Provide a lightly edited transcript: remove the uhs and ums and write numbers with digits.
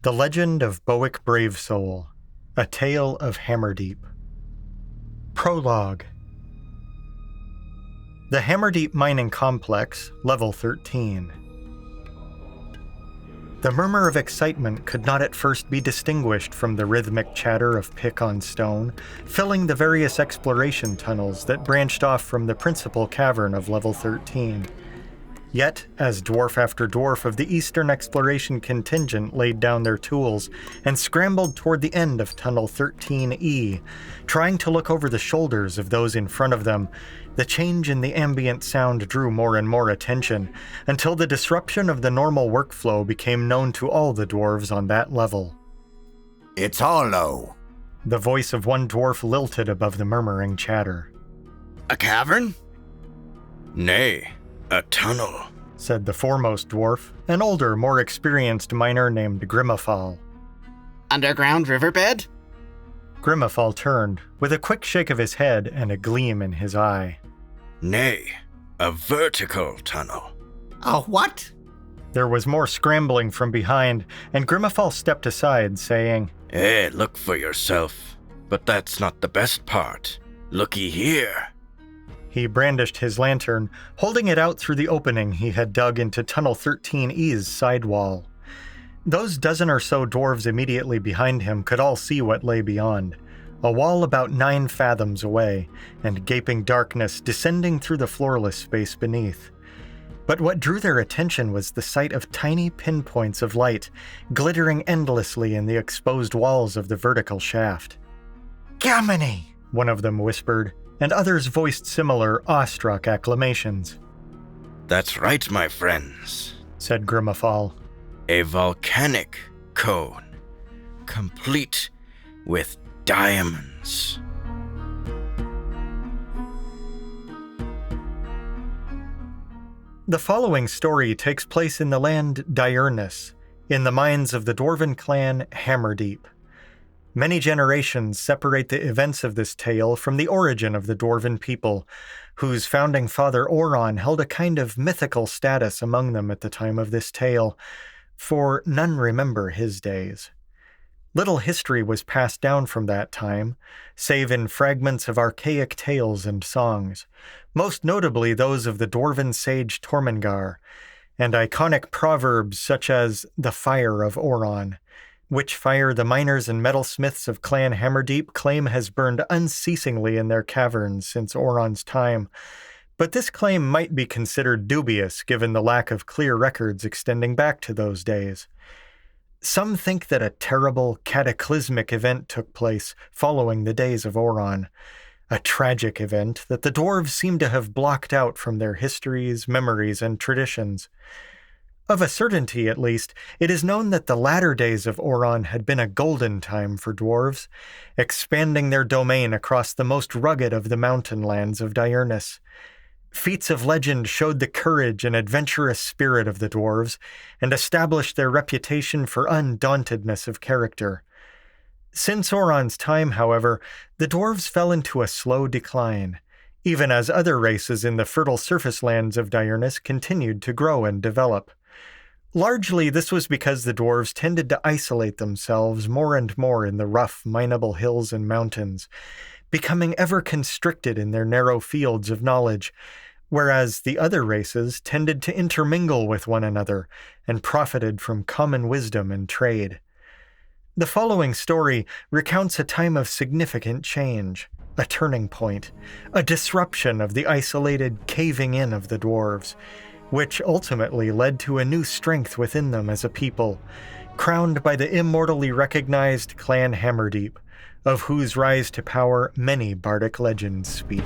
The Legend of Boic Bravesoul, A Tale of Hammerdeep. Prologue. The Hammerdeep Mining Complex, Level 13. The murmur of excitement could not at first be distinguished from the rhythmic chatter of pick on stone, filling the various exploration tunnels that branched off from the principal cavern of Level 13. Yet, as dwarf after dwarf of the Eastern Exploration contingent laid down their tools and scrambled toward the end of Tunnel 13E, trying to look over the shoulders of those in front of them, the change in the ambient sound drew more and more attention, until the disruption of the normal workflow became known to all the dwarves on that level. "It's hollow," the voice of one dwarf lilted above the murmuring chatter. "A cavern? Nay, a tunnel," said the foremost dwarf, an older, more experienced miner named Grimafal. "Underground riverbed?" Grimafal turned, with a quick shake of his head and a gleam in his eye. "Nay, a vertical tunnel." "A what?" There was more scrambling from behind, and Grimafal stepped aside, saying, Look for yourself. But that's not the best part. Looky here." He brandished his lantern, holding it out through the opening he had dug into Tunnel 13E's sidewall. Those dozen or so dwarves immediately behind him could all see what lay beyond, a wall about 9 fathoms away, and gaping darkness descending through the floorless space beneath. But what drew their attention was the sight of tiny pinpoints of light glittering endlessly in the exposed walls of the vertical shaft. "Gaminy!" one of them whispered, and others voiced similar awestruck acclamations. "That's right, my friends," said Grimafal. "A volcanic cone, complete with diamonds." The following story takes place in the land Diurnus, in the mines of the dwarven clan Hammerdeep. Many generations separate the events of this tale from the origin of the dwarven people, whose founding father Oron held a kind of mythical status among them at the time of this tale, for none remember his days. Little history was passed down from that time, save in fragments of archaic tales and songs, most notably those of the dwarven sage Tormengar, and iconic proverbs such as the Fire of Oron, which fire the miners and metalsmiths of Clan Hammerdeep claim has burned unceasingly in their caverns since Oron's time, but this claim might be considered dubious given the lack of clear records extending back to those days. Some think that a terrible, cataclysmic event took place following the days of Oron, a tragic event that the dwarves seem to have blocked out from their histories, memories, and traditions. Of a certainty, at least, it is known that the latter days of Oron had been a golden time for dwarves, expanding their domain across the most rugged of the mountain lands of Diurnus. Feats of legend showed the courage and adventurous spirit of the dwarves, and established their reputation for undauntedness of character. Since Oron's time, however, the dwarves fell into a slow decline, even as other races in the fertile surface lands of Diurnus continued to grow and develop. Largely, this was because the dwarves tended to isolate themselves more and more in the rough, mineable hills and mountains, becoming ever constricted in their narrow fields of knowledge, whereas the other races tended to intermingle with one another and profited from common wisdom and trade. The following story recounts a time of significant change, a turning point, a disruption of the isolated caving in of the dwarves, which ultimately led to a new strength within them as a people, crowned by the immortally recognized Clan Hammerdeep, of whose rise to power many bardic legends speak.